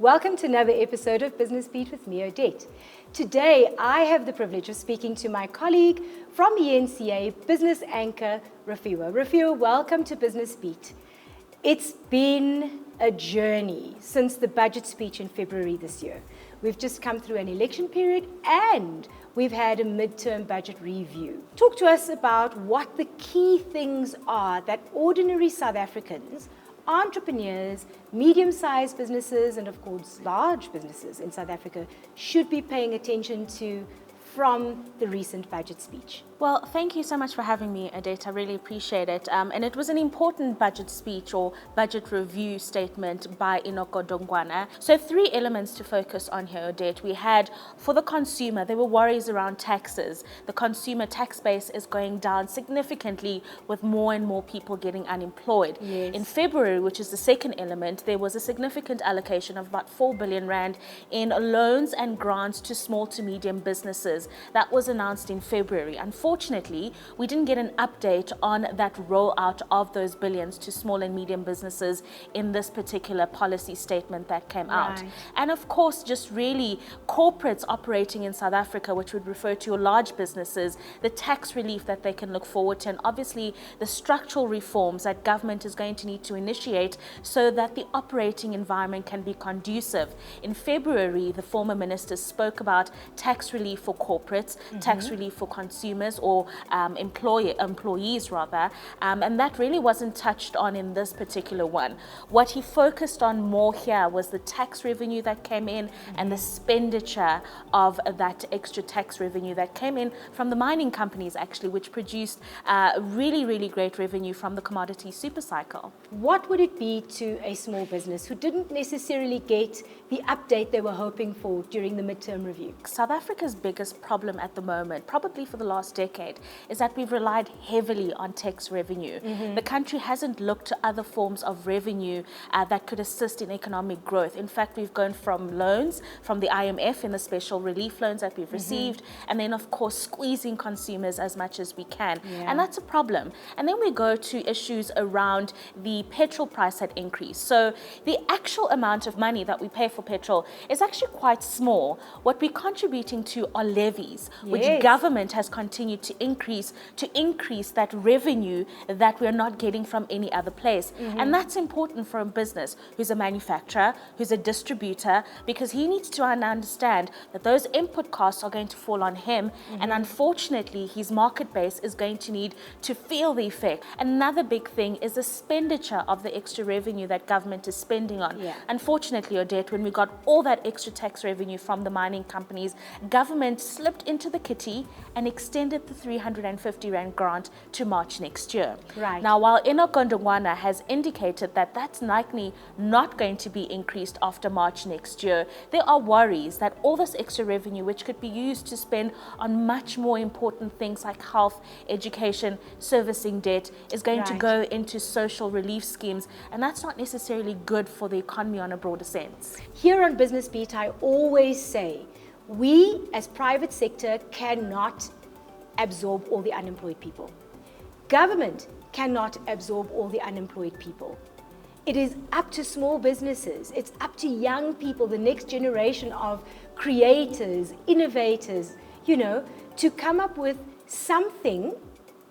Welcome to another episode of Business Beat with me, Odette. Today, I have the privilege of speaking to my colleague from ENCA, business anchor Rofhiwa. Rofhiwa, welcome to Business Beat. It's been a journey since the budget speech in February this year. We've just come through an election period and we've had a midterm budget review. Talk to us about what the key things are that ordinary South Africans, entrepreneurs, medium-sized businesses, and of course large businesses in South Africa should be paying attention to from the recent budget speech. Well, thank you so much for having me, Odette. I really appreciate it. And it was an important budget speech or budget review statement by Godongwana. So 3 elements to focus on here, Odette. We had, for the consumer, there were worries around taxes. The consumer tax base is going down significantly with more and more people getting unemployed. Yes. In February, which is the second element, there was a significant allocation of about 4 billion rand in loans and grants to small to medium businesses. That was announced in February. Unfortunately, we didn't get an update on that rollout of those billions to small and medium businesses in this particular policy statement that came out. And of course, just really corporates operating in South Africa, which would refer to your large businesses, the tax relief that they can look forward to, and obviously the structural reforms that government is going to need to initiate so that the operating environment can be conducive. In February, the former minister spoke about tax relief for corporates, tax relief for consumers or employees rather, and that really wasn't touched on in this particular one. What he focused on more here was the tax revenue that came in and the expenditure of that extra tax revenue that came in from the mining companies actually, which produced really great revenue from the commodity super cycle. What would it be to a small business who didn't necessarily get the update they were hoping for during the midterm review? South Africa's biggest problem at the moment, probably for the last decade, is that we've relied heavily on tax revenue. The country hasn't looked to other forms of revenue that could assist in economic growth. In fact, we've gone from loans from the IMF in the special relief loans that we've received, and then of course squeezing consumers as much as we can. And that's a problem. And then we go to issues around the petrol price that increased. So the actual amount of money that we pay for petrol is actually quite small. What we're contributing to are levies, which government has continued to increase that revenue that we're not getting from any other place. And that's important for a business who's a manufacturer, who's a distributor, because he needs to understand that those input costs are going to fall on him, and unfortunately his market base is going to need to feel the effect. Another big thing is the expenditure of the extra revenue that government is spending on. Unfortunately, Odette, when we got all that extra tax revenue from the mining companies, government slipped into the kitty and extended the 350 Rand grant to March next year. Now, while Godongwana has indicated that that's likely not going to be increased after March next year, there are worries that all this extra revenue, which could be used to spend on much more important things like health, education, servicing debt, is going to go into social relief schemes, and that's not necessarily good for the economy on a broader sense. Here on Business Beat, I always say, we as private sector cannot absorb all the unemployed people. Government cannot absorb all the unemployed people. It is up to small businesses, it's up to young people, the next generation of creators, innovators, to come up with something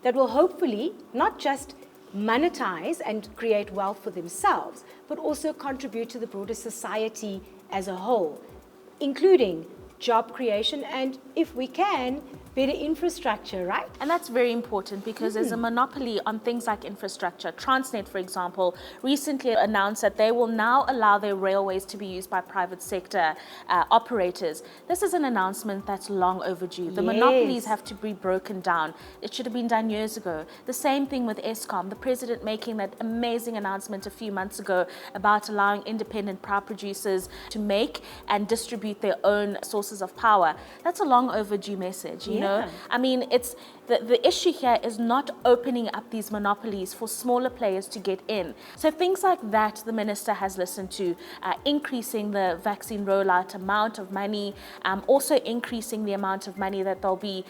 that will hopefully not just monetize and create wealth for themselves, but also contribute to the broader society as a whole, including job creation and, if we can, better infrastructure, right? And that's very important because there's a monopoly on things like infrastructure. Transnet, for example, recently announced that they will now allow their railways to be used by private sector operators. This is an announcement that's long overdue. The monopolies have to be broken down. It should have been done years ago. The same thing with Eskom, the president making that amazing announcement a few months ago about allowing independent power producers to make and distribute their own sources sources of power, that's a long overdue message, you know? I mean, it's the issue here is not opening up these monopolies for smaller players to get in. So things like that the minister has listened to, increasing the vaccine rollout amount of money, also increasing the amount of money that they'll be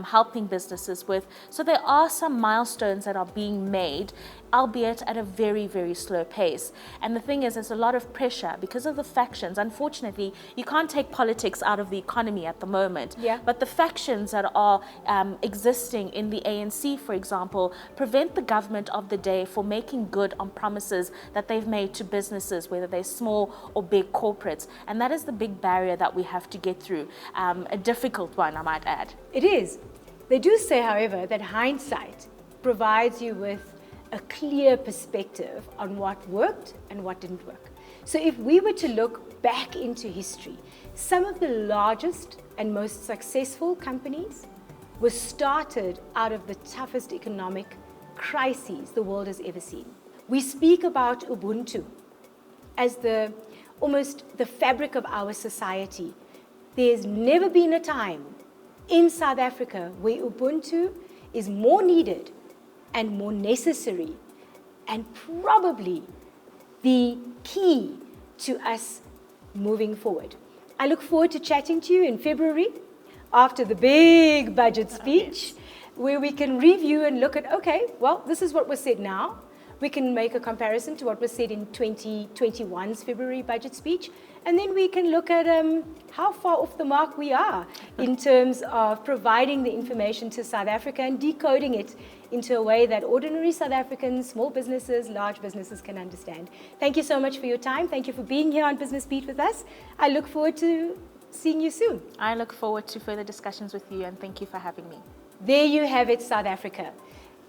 helping businesses with. So there are some milestones that are being made, albeit at a very, very slow pace. And the thing is, there's a lot of pressure because of the factions. Unfortunately, you can't take politics out of the economy at the moment. But the factions that are existing in the ANC, for example, prevent the government of the day from making good on promises that they've made to businesses, whether they're small or big corporates. And that is the big barrier that we have to get through. A difficult one, I might add. It is. They do say, however, that hindsight provides you with a clear perspective on what worked and what didn't work. So if we were to look back into history, some of the largest and most successful companies were started out of the toughest economic crises the world has ever seen. We speak about Ubuntu as almost the fabric of our society. There's never been a time in South Africa where Ubuntu is more needed and more necessary, and probably the key to us moving forward. I look forward to chatting to you in February after the big budget speech, where we can review and look at, okay, well, this is what was said now. We can make a comparison to what was said in 2021's February budget speech, and then we can look at how far off the mark we are in terms of providing the information to South Africa and decoding it into a way that ordinary South Africans, small businesses, large businesses can understand. Thank you so much for your time. Thank you for being here on Business Beat with us. I look forward to seeing you soon. I look forward to further discussions with you, and thank you for having me. There you have it, South Africa.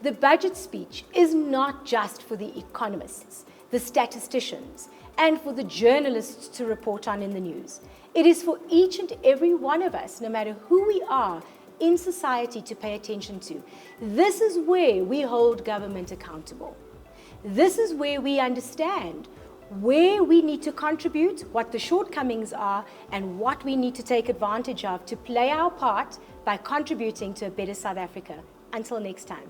The budget speech is not just for the economists, the statisticians, and for the journalists to report on in the news. It is for each and every one of us, no matter who we are in society, to pay attention to. This is where we hold government accountable. This is where we understand where we need to contribute, what the shortcomings are, and what we need to take advantage of to play our part by contributing to a better South Africa. Until next time.